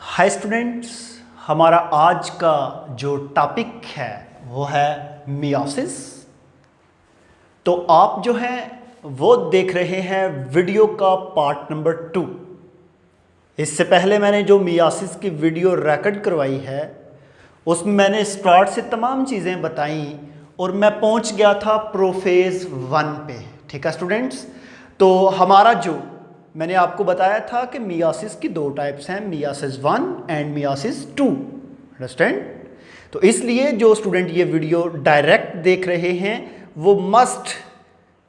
Hi students, हमारा आज का जो टॉपिक है वो है मियोसिस। तो आप जो है वो देख रहे हैं वीडियो का पार्ट नंबर 2। इससे पहले मैंने जो मियोसिस की वीडियो रिकॉर्ड करवाई है उसमें मैंने स्टार्ट से तमाम चीज़ें बताई और मैं पहुंच गया था प्रोफेज 1 पे। ठीक है स्टूडेंट्स, तो हमारा जो मैंने आपको बताया था कि मियोसिस की दो टाइप्स हैं, मियोसिस 1 एंड मियोसिस 2। अंडरस्टैंड? तो इसलिए जो स्टूडेंट ये वीडियो डायरेक्ट देख रहे हैं वो मस्ट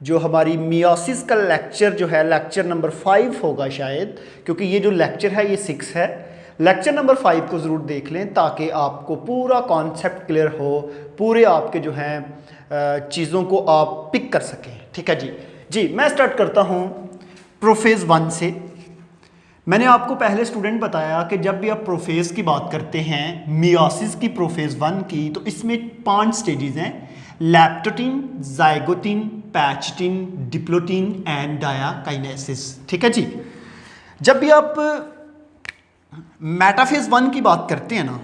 जो हमारी मियोसिस का लेक्चर जो है लेक्चर नंबर 5 होगा शायद, क्योंकि ये जो लेक्चर है ये 6 है। लेक्चर नंबर 5 को ज़रूर देख लें ताकि आपको पूरा कॉन्सेप्ट क्लियर हो, पूरे आपके जो हैं चीज़ों को आप पिक कर सकें। ठीक है जी, मैं स्टार्ट करता हूँ प्रोफेज 1 से। मैंने आपको पहले स्टूडेंट बताया कि जब भी आप प्रोफेज की बात करते हैं मियोसिस की, प्रोफेज 1 की, तो इसमें 5 स्टेजेस हैं: लैप्टोटीन, जाइगोटीन, पैचटीन, डिप्लोटीन एंड डायाकाइनेसिस। ठीक है जी। जब भी आप मेटाफेज 1 की बात करते हैं ना,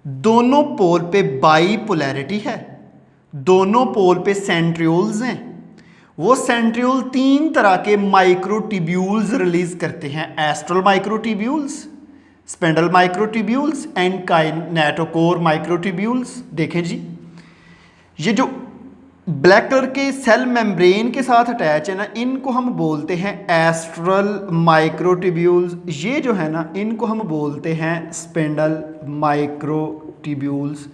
दोनों पोल पे बाईपोलैरिटी है, दोनों पोल पे सेंट्रियोल्स हैं। वो सेंट्रियोल 3 तरह के माइक्रोट्यूब्यूल्स रिलीज करते हैं: astral microtubules, spindle microtubules and kinetochore microtubules. देखें जी, ये जो ब्लैक कलर के सेल मेम्ब्रेन के साथ अटैच है ना, इनको हम बोलते हैं एस्ट्रल माइक्रोट्यूब्यूल्स। ये जो है ना, इनको हम बोलते हैं स्पेंडल माइक्रोट्यूब्यूल्स।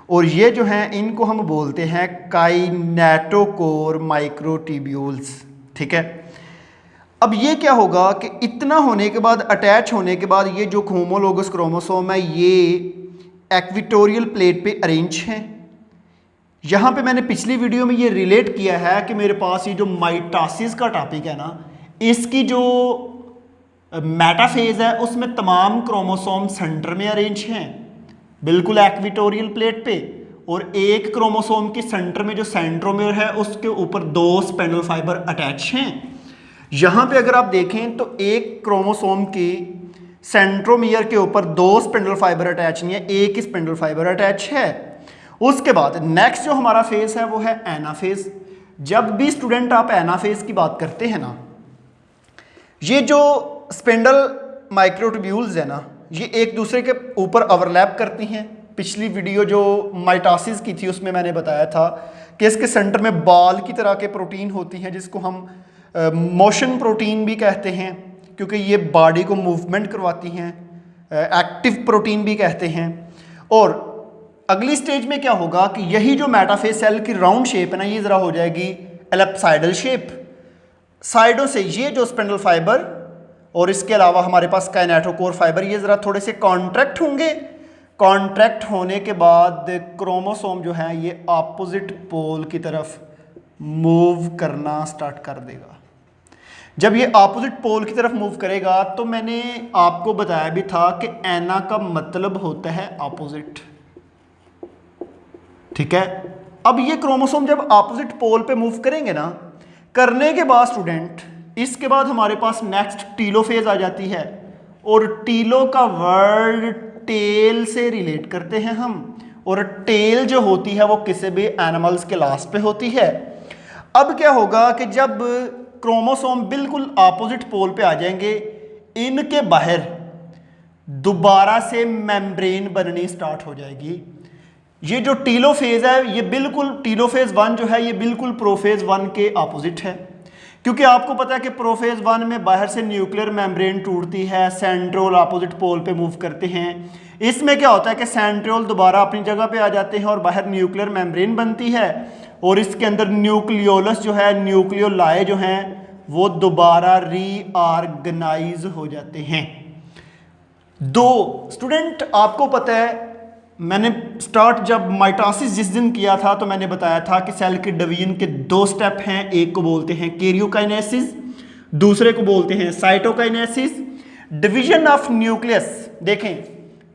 और ये जो हैं इनको हम बोलते हैं काइनेटोकोर माइक्रोट्यूब्यूल्स। ठीक है। अब ये क्या होगा कि इतना होने के बाद, अटैच होने के बाद, ये जो होमोलोगस क्रोमोसोम है ये इक्वेटोरियल प्लेट पे अरेंज हैं। यहाँ पे मैंने पिछली वीडियो में ये रिलेट किया है कि मेरे पास ये जो माइटोसिस का टॉपिक है ना, इसकी जो मेटाफेज है उसमें तमाम क्रोमोसोम सेंटर में अरेंज हैं, बिल्कुल इक्वेटोरियल प्लेट पे। और एक क्रोमोसोम के सेंटर में जो सेंट्रोमियर है उसके ऊपर 2 स्पेंडल फाइबर अटैच हैं। यहाँ पे अगर आप देखें तो एक क्रोमोसोम की सेंट्रोमियर के ऊपर 2 स्पेंडल फाइबर अटैच नहीं है, एक ही स्पेंडल फाइबर अटैच है। उसके बाद नेक्स्ट जो हमारा फेज है वो है एनाफेज। जब भी स्टूडेंट आप एनाफेज की बात करते हैं ना, ये जो स्पेंडल माइक्रोट्यूब्यूल्स है ना, ये एक दूसरे के ऊपर ओवरलैप करती हैं। पिछली वीडियो जो माइटोसिस की थी उसमें मैंने बताया था कि इसके सेंटर में बॉल की तरह के प्रोटीन होती हैं जिसको हम मोशन प्रोटीन भी कहते हैं, क्योंकि ये बॉडी को मूवमेंट करवाती हैं। एक्टिव प्रोटीन भी कहते हैं। और अगली स्टेज में क्या होगा कि यही जो मेटाफेज सेल की राउंड शेप है ना, ये ज़रा हो जाएगी एलिप्साइडल शेप। साइडों से ये जो स्पेंडल फाइबर और इसके अलावा हमारे पास काइनेटोकोर फाइबर, ये ज़रा थोड़े से कॉन्ट्रैक्ट होंगे। कॉन्ट्रैक्ट होने के बाद क्रोमोसोम जो है ये अपोजिट पोल की तरफ मूव करना स्टार्ट कर देगा। जब ये अपोजिट पोल की तरफ मूव करेगा तो मैंने आपको बताया भी था कि एना का मतलब होता है अपोजिट। ठीक है। अब ये क्रोमोसोम जब अपोजिट पोल पे मूव करेंगे ना, करने के बाद स्टूडेंट, इसके बाद हमारे पास नेक्स्ट टीलोफेज आ जाती है। और टीलो का वर्ड टेल से रिलेट करते हैं हम, और टेल जो होती है वो किसी भी एनिमल्स के लास्ट पे होती है। अब क्या होगा कि जब क्रोमोसोम बिल्कुल अपोजिट पोल पे आ जाएंगे, इनके बाहर दोबारा से मेम्ब्रेन बननी स्टार्ट हो जाएगी। ये जो टीलोफेज है, ये बिल्कुल टीलोफेज 1 जो है ये बिल्कुल प्रोफेज 1 के अपोजिट है, क्योंकि आपको पता है कि प्रोफेज 1 में बाहर से न्यूक्लियर मेम्ब्रेन टूटती है, सेंट्रियोल अपोजिट पोल पे मूव करते हैं। इसमें क्या होता है कि सेंट्रियोल दोबारा अपनी जगह पे आ जाते हैं और बाहर न्यूक्लियर मेम्ब्रेन बनती है, और इसके अंदर न्यूक्लियोलस जो है, न्यूक्लियोलाई जो हैं वो दोबारा रीऑर्गेनाइज हो जाते हैं। दो स्टूडेंट, आपको पता है मैंने स्टार्ट जब माइटोसिस जिस दिन किया था तो मैंने बताया था कि सेल के डिवीजन के 2 स्टेप हैं। एक को बोलते हैं कैरियोकाइनेसिस, दूसरे को बोलते हैं साइटोकाइनेसिस। डिवीजन ऑफ न्यूक्लियस, देखें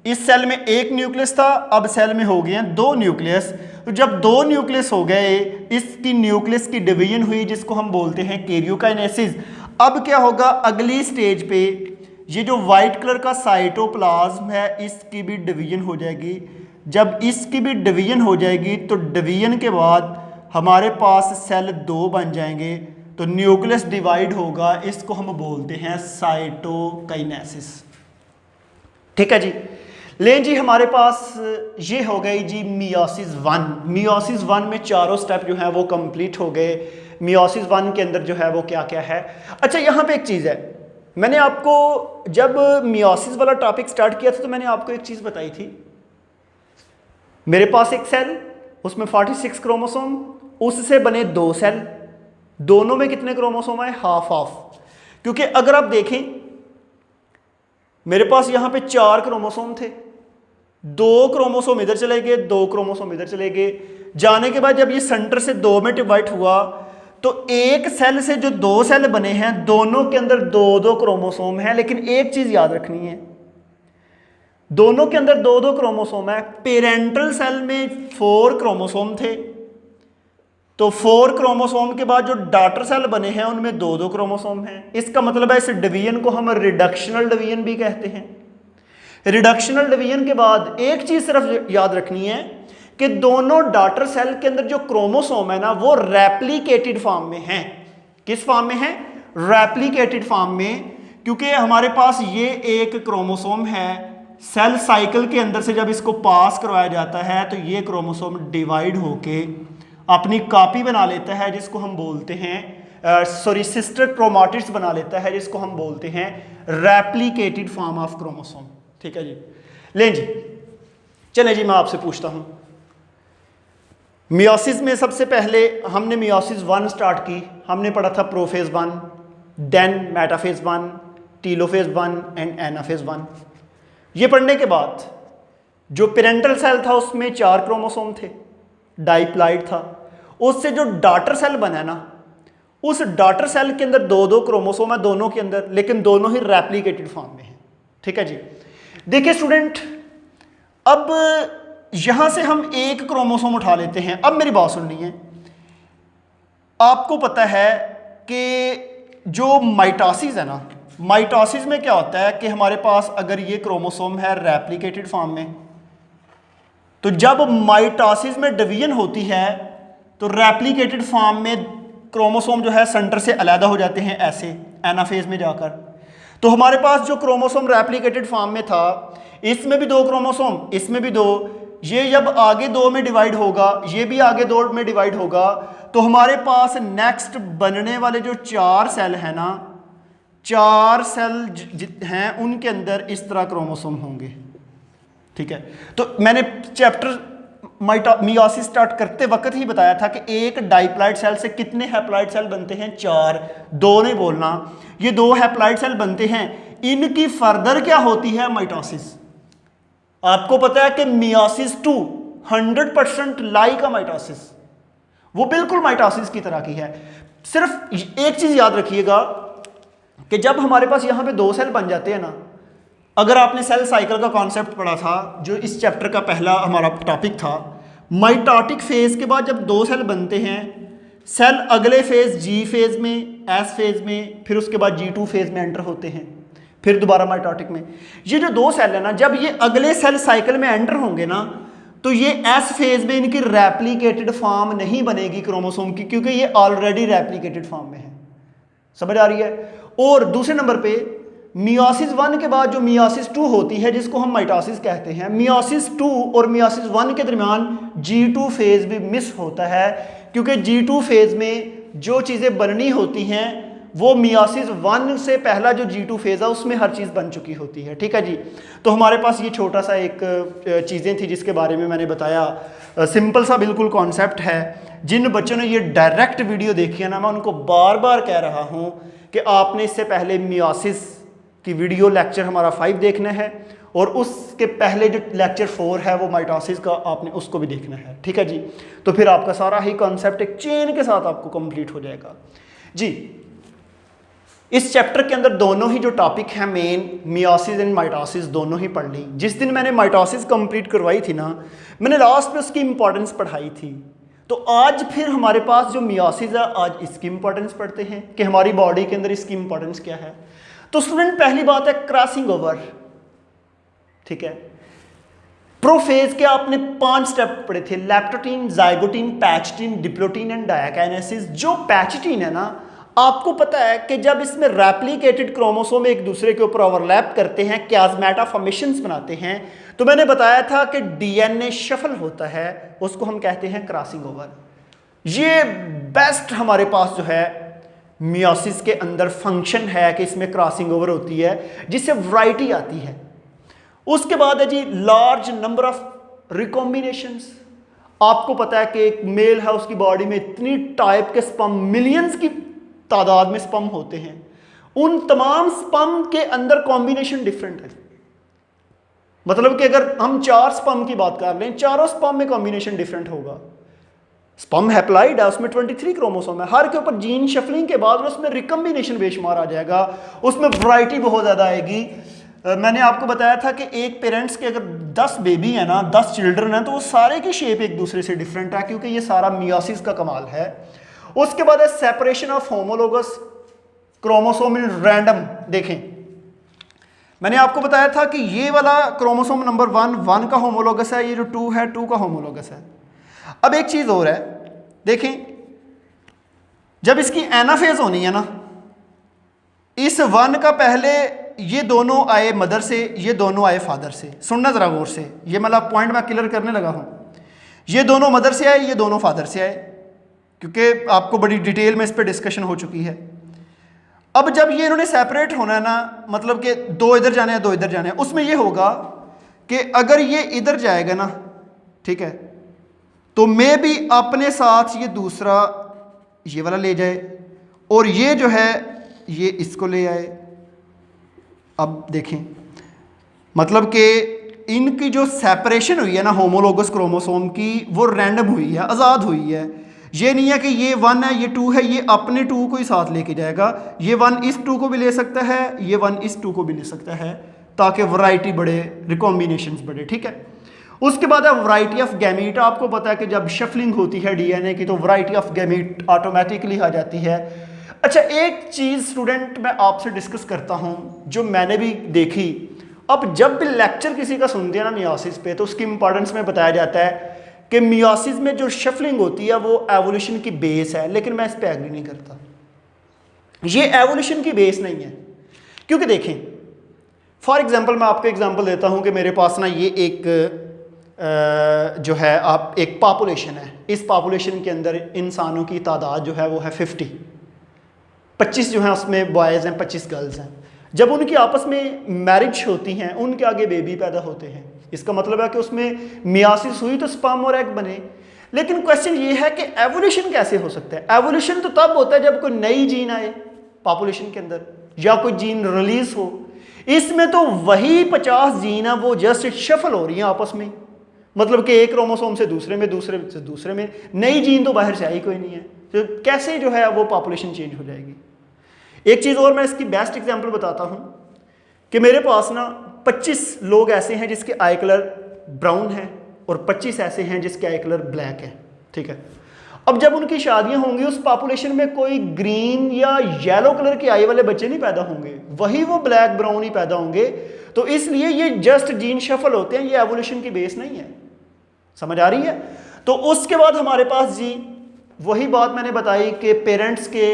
इस सेल में एक न्यूक्लियस था, अब सेल में हो गए हैं 2 न्यूक्लियस। तो जब 2 न्यूक्लियस हो गए, इसकी न्यूक्लियस की डिवीजन हुई जिसको हम बोलते हैं कैरियोकाइनेसिस। अब क्या होगा, अगली स्टेज पे ये जो वाइट कलर का साइटोप्लाज्म है इसकी भी डिवीजन हो जाएगी। जब इसकी भी डिवीजन हो जाएगी तो डिवीजन के बाद हमारे पास सेल 2 बन जाएंगे, तो न्यूक्लियस डिवाइड होगा, इसको हम बोलते हैं साइटोकाइनेसिस। ठीक है जी। लें जी, हमारे पास ये हो गई जी मियोसिस 1। मियोसिस 1 में चारों स्टेप जो है वो कंप्लीट हो गए। मियोसिस 1 के अंदर जो है वो क्या क्या है। अच्छा, यहाँ पे एक चीज़ है, मैंने आपको जब मियोसिस वाला टॉपिक स्टार्ट किया था तो मैंने आपको एक चीज़ बताई थी। मेरे पास एक सेल, उसमें 46 क्रोमोसोम, उससे बने 2 सेल, दोनों में कितने क्रोमोसोम आए? Half half. क्योंकि अगर आप देखें मेरे पास यहां पे 4 क्रोमोसोम थे, 2 क्रोमोसोम इधर चले गए, 2 क्रोमोसोम इधर चले गए। जाने के बाद जब ये सेंटर से 2 में डिवाइड हुआ तो एक सेल से जो 2 सेल बने हैं दोनों के अंदर 2-2 क्रोमोसोम हैं। लेकिन एक चीज याद रखनी है, दोनों के अंदर 2-2 क्रोमोसोम है। पेरेंटल सेल में 4 क्रोमोसोम थे, तो 4 क्रोमोसोम के बाद जो डॉटर सेल बने हैं उनमें 2-2 क्रोमोसोम हैं। इसका मतलब है इस डिवीजन को हम रिडक्शनल डिवीजन भी कहते हैं। रिडक्शनल डिवीजन के बाद एक चीज सिर्फ याद रखनी है कि दोनों डॉटर सेल के अंदर जो क्रोमोसोम है ना वो रेप्लिकेटेड फॉर्म में है। किस फॉर्म में है? रेप्लिकेटेड फॉर्म में। क्योंकि हमारे पास ये एक क्रोमोसोम है, सेल साइकिल के अंदर से जब इसको पास करवाया जाता है तो ये क्रोमोसोम डिवाइड होके अपनी कॉपी बना लेता है जिसको हम बोलते हैं सिस्टर क्रोमाटिड्स बना लेता है जिसको हम बोलते हैं रेप्लिकेटेड फॉर्म ऑफ क्रोमोसोम। ठीक है जी। लें जी, चले जी, मैं आपसे पूछता हूं, मियोसिस में सबसे पहले हमने मियोसिस 1 स्टार्ट की, हमने पढ़ा था prophase 1, then metaphase 1, telophase 1 and anaphase 1। ये पढ़ने के बाद जो पेरेंटल सेल था उसमें 4 क्रोमोसोम थे, डाइप्लॉइड था। उससे जो डॉटर सेल बना ना, उस डॉटर सेल के अंदर 2-2 क्रोमोसोम है दोनों के अंदर, लेकिन दोनों ही रेप्लिकेटेड फॉर्म में है। ठीक है जी। देखिए स्टूडेंट, अब यहां से हम एक क्रोमोसोम उठा लेते हैं। अब मेरी बात सुननी है, आपको पता है कि जो माइटोसिस है ना, माइटोसिस में क्या होता है कि हमारे पास अगर ये क्रोमोसोम है रेप्लिकेटेड फॉर्म में, तो जब माइटोसिस में डिवीजन होती है तो रेप्लिकेटेड फॉर्म में क्रोमोसोम जो है सेंटर से अलग हो जाते हैं ऐसे एनाफेज में जाकर। तो हमारे पास जो क्रोमोसोम रेप्लिकेटेड फॉर्म में था, इसमें भी 2 क्रोमोसोम, इसमें भी 2, ये जब आगे 2 में डिवाइड होगा, ये भी आगे 2 में डिवाइड होगा, तो हमारे पास नेक्स्ट बनने वाले जो 4 सेल है ना, 4 सेल हैं उनके अंदर इस तरह क्रोमोसोम होंगे। ठीक है। तो मैंने चैप्टर मियोसिस स्टार्ट करते वक्त ही बताया था कि एक डाइप्लॉइड सेल से कितने हैप्लॉइड सेल बनते हैं? 4। 2 नहीं बोलना, ये 2 हैप्लॉइड सेल बनते हैं। इनकी फर्दर क्या होती है? माइटोसिस। आपको पता है कि मियोसिस 2 100% लाइक अ माइटोसिस, वो बिल्कुल माइटोसिस की तरह की है। सिर्फ एक चीज याद रखिएगा कि जब हमारे पास यहां पे 2 सेल बन जाते हैं ना, अगर आपने सेल साइकिल का कॉन्सेप्ट पढ़ा था जो इस चैप्टर का पहला हमारा टॉपिक था, माइटोटिक फेज के बाद जब 2 सेल बनते हैं, सेल अगले फेज जी फेज में, एस फेज में, फिर उसके बाद G2 फेज में एंटर होते हैं, फिर दोबारा माइटोटिक में। ये जो 2 सेल है ना, जब ये अगले सेल साइकिल में एंटर होंगे ना, तो ये एस फेज में इनकी रेप्लिकेटेड फॉर्म नहीं बनेगी क्रोमोसोम की, क्योंकि ये ऑलरेडी रेप्लिकेटेड फॉर्म में है। समझ आ रही है? और दूसरे नंबर पे मियोसिस 1 के बाद जो मियोसिस 2 होती है जिसको हम माइटोसिस कहते हैं, मियोसिस 2 और मियोसिस 1 के दरमियान G2 फेज भी मिस होता है, क्योंकि G2 फेज में जो चीज़ें बननी होती हैं वो मियोसिस 1 से पहला जो G2 फेज है उसमें हर चीज़ बन चुकी होती है। ठीक है जी। तो हमारे पास ये छोटा सा एक चीज़ें थी जिसके बारे में मैंने बताया। सिंपल सा बिल्कुल कॉन्सेप्ट है। जिन बच्चों ने ये डायरेक्ट वीडियो देखी है ना, मैं उनको बार बार कह रहा हूँ कि आपने इससे पहले मियोसिस की वीडियो लेक्चर हमारा 5 देखना है, और उसके पहले जो लेक्चर 4 है वो माइटोसिस का, आपने उसको भी देखना है। ठीक है जी। तो फिर आपका सारा ही कॉन्सेप्ट एक चेन के साथ आपको कंप्लीट हो जाएगा जी। इस चैप्टर के अंदर दोनों ही जो टॉपिक है मेन, मियोसिस एंड माइटोसिस, दोनों ही पढ़ ली। जिस दिन मैंने माइटोसिस कंप्लीट करवाई थी ना, मैंने लास्ट में उसकी इंपॉर्टेंस पढ़ाई थी। तो आज फिर हमारे पास जो मियोसिस है, आज इसकी इंपॉर्टेंस पढ़ते हैं कि हमारी बॉडी के अंदर इसकी इंपॉर्टेंस क्या है। तो स्टूडेंट पहली बात है क्रॉसिंग ओवर, ठीक है। प्रोफेज के आपने 5 स्टेप पढ़े थे, लैक्टोटीन, जाइगोटीन, पैचिटीन, डिप्लोटीन एंड डायाकाइनेसिस। जो पैचिटीन है ना, आपको पता है कि जब इसमें रेप्लिकेटेड क्रोमोसोम एक दूसरे के ऊपर ओवरलैप करते हैं, क्याज़मेटा फॉर्मेशंस बनाते हैं, तो मैंने बताया था कि डीएनए शफल होता है, उसको हम कहते हैं क्रॉसिंग ओवर। ये बेस्ट हमारे पास जो है मियोसिस के अंदर फंक्शन है कि इसमें क्रॉसिंग ओवर होती है, जिससे वैरायटी आती है। उसके बाद है जी लार्ज नंबर ऑफ रिकॉम्बिनेशंस। आपको पता है कि एक मेल है, उसकी बॉडी में इतनी टाइप के स्पर्म, मिलियंस की तादाद में स्पर्म होते हैं, उन तमाम स्पर्म के अंदर कॉम्बिनेशन डिफरेंट है। मतलब कि अगर हम 4 स्पर्म की बात कर लें, चारों स्पर्म में कॉम्बिनेशन डिफरेंट होगा। स्पर्म हैप्लॉइड है, उसमें 23 क्रोमोसोम है, हर के ऊपर जीन शफलिंग के बाद उसमें रिकॉम्बिनेशन बेशुमार आ जाएगा, उसमें वैरायटी बहुत ज़्यादा आएगी। मैंने आपको बताया था कि एक पेरेंट्स के अगर 10 बेबी है ना, 10 चिल्ड्रन हैं, तो वो सारे की शेप एक दूसरे से डिफरेंट है, क्योंकि ये सारा मियोसिस का कमाल है। उसके बाद है separation of homologous chromosome in random. देखें, मैंने आपको बताया था कि ये वाला क्रोमोसोम नंबर 1 का होमोलोगस है, ये जो 2 है 2 का होमोलोगस है। अब एक चीज और है, देखें, जब इसकी एनाफेज होनी है ना, इस 1 का पहले ये दोनों आए मदर से, ये दोनों आए फादर से। सुनना जरा गौर से, ये मतलब पॉइंट मैं क्लियर करने लगा हूं। ये दोनों मदर से आए, ये दोनों फादर से आए, क्योंकि आपको बड़ी डिटेल में इस पर डिस्कशन हो चुकी है। अब जब ये इन्होंने सेपरेट होना है ना, मतलब कि 2 इधर जाने हैं 2 इधर जाने हैं, उसमें ये होगा कि अगर ये इधर जाएगा ना, ठीक है, तो मैं भी अपने साथ ये दूसरा ये वाला ले जाए, और ये जो है ये इसको ले आए। अब देखें, मतलब कि इनकी जो सेपरेशन हुई है ना होमोलोगस क्रोमोसोम की, वो रैंडम हुई है, आज़ाद हुई है। ये नहीं है कि ये 1 है ये 2 है, ये अपने 2 को ही साथ लेके जाएगा, ये 1 इस 2 को भी ले सकता है, ये 1 इस 2 को भी ले सकता है, ताकि वैरायटी बढ़े, रिकॉम्बिनेशंस बढ़े, ठीक है। उसके बाद है वैरायटी ऑफ गैमीट। आपको पता है कि जब शफलिंग होती है डीएनए की, तो वैरायटी ऑफ गैमीट ऑटोमेटिकली आ जाती है। अच्छा, एक चीज़ स्टूडेंट मैं आपसे डिस्कस करता हूं, जो मैंने भी देखी। अब जब भी लेक्चर किसी का सुनते हैं ना मियोसिस पे, तो उसकी इंपॉर्टेंस में बताया जाता है कि मियोसिस में जो शफलिंग होती है वो एवोल्यूशन की बेस है, लेकिन मैं इस पर एग्री नहीं करता। ये एवोल्यूशन की बेस नहीं है, क्योंकि देखें, फॉर एग्जांपल मैं आपको एग्जांपल देता हूं कि मेरे पास ना ये एक जो है आप एक पॉपुलेशन है, इस पॉपुलेशन के अंदर इंसानों की तादाद जो है वो है 25 जो है उसमें बॉयज़ हैं, 25 गर्ल्स हैं। जब उनकी आपस में मैरिज होती हैं, उनके आगे बेबी पैदा होते हैं, इसका मतलब है कि उसमें मियोसिस हुई तो स्पर्म और एग बने। लेकिन क्वेश्चन ये है कि एवोल्यूशन कैसे हो सकता है? एवोल्यूशन तो तब होता है जब कोई नई जीन आए पॉपुलेशन के अंदर, या कोई जीन रिलीज हो। इसमें तो वही 50 जीन है, वो जस्ट शफल हो रही हैं आपस में, मतलब कि एक क्रोमोसोम से दूसरे में, दूसरे से दूसरे में, नई जीन तो बाहर से आई कोई नहीं है, तो कैसे जो है वो पॉपुलेशन चेंज हो जाएगी। एक चीज़ और मैं इसकी बेस्ट एग्जांपल बताता हूं कि मेरे पास ना 25 लोग ऐसे हैं जिसके आई कलर ब्राउन है, और 25 ऐसे हैं जिसके आई कलर ब्लैक है, ठीक है। अब जब उनकी शादियां होंगी, उस पॉपुलेशन में कोई ग्रीन या येलो कलर के आई वाले बच्चे नहीं पैदा होंगे, वही वो ब्लैक ब्राउन ही पैदा होंगे। तो इसलिए ये जस्ट जीन शफल होते हैं, ये एवोल्यूशन की बेस नहीं है। समझ आ रही है? तो उसके बाद हमारे पास जी वही बात मैंने बताई कि पेरेंट्स के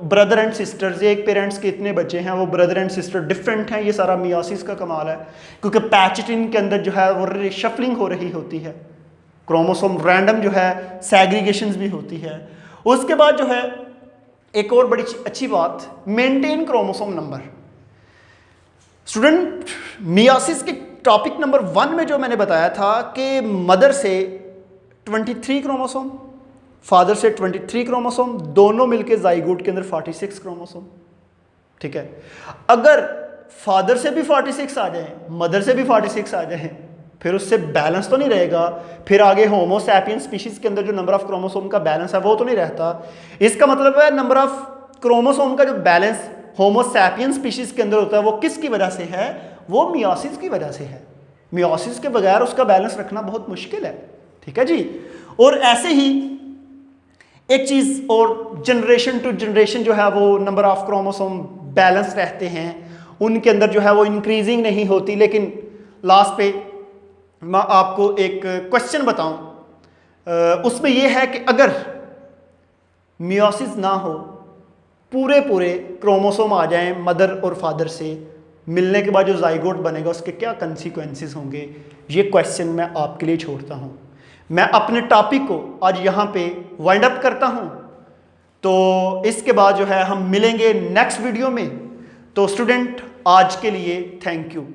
ब्रदर एंड सिस्टर्स, एक पेरेंट्स के इतने बच्चे हैं, वो ब्रदर एंड सिस्टर डिफरेंट हैं। ये सारा मियोसिस का कमाल है, क्योंकि पैचिटिन के अंदर जो है वो शफलिंग हो रही होती है, क्रोमोसोम रैंडम जो है, सैग्रीगेशंस भी होती है। उसके बाद जो है एक और बड़ी अच्छी बात, maintain chromosome number. Student, meiosis के टॉपिक नंबर 1 में जो मैंने बताया था कि मदर से 23 क्रोमोसोम, फादर से 23 क्रोमोसोम, दोनों मिलके जाइगोट के अंदर 46 क्रोमोसोम, ठीक है। अगर फादर से भी 46 आ जाए, मदर से भी 46 आ जाए, फिर उससे बैलेंस तो नहीं रहेगा। फिर आगे होमो सैपियन स्पीशीज के अंदर जो नंबर ऑफ क्रोमोसोम का बैलेंस है वो तो नहीं रहता। इसका मतलब है नंबर ऑफ क्रोमोसोम का जो बैलेंस होमो सैपियन स्पीशीज के अंदर होता है, वो किसकी वजह से है? वो मियोसिस की वजह से है। मियोसिस के बगैर उसका बैलेंस रखना बहुत मुश्किल है, ठीक है जी। और ऐसे ही एक चीज और, जनरेशन टू जनरेशन जो है वो नंबर ऑफ क्रोमोसोम बैलेंस रहते हैं। उनके अंदर जो है वो इंक्रीजिंग नहीं होती। लेकिन लास्ट पे मैं आपको एक क्वेश्चन बताऊं, उसमें ये है कि अगर मियोसिस ना हो, पूरे पूरे क्रोमोसोम आ जाएं मदर और फादर से, मिलने के बाद जो जाइगोट बनेगा उसके क्या कंसिक्वेंसेस होंगे, ये क्वेश्चन मैं आपके लिए छोड़ता हूं। मैं अपने टॉपिक को आज यहां पे वाइंड अप करता हूं, तो इसके बाद जो है हम मिलेंगे नेक्स्ट वीडियो में। तो स्टूडेंट आज के लिए थैंक यू।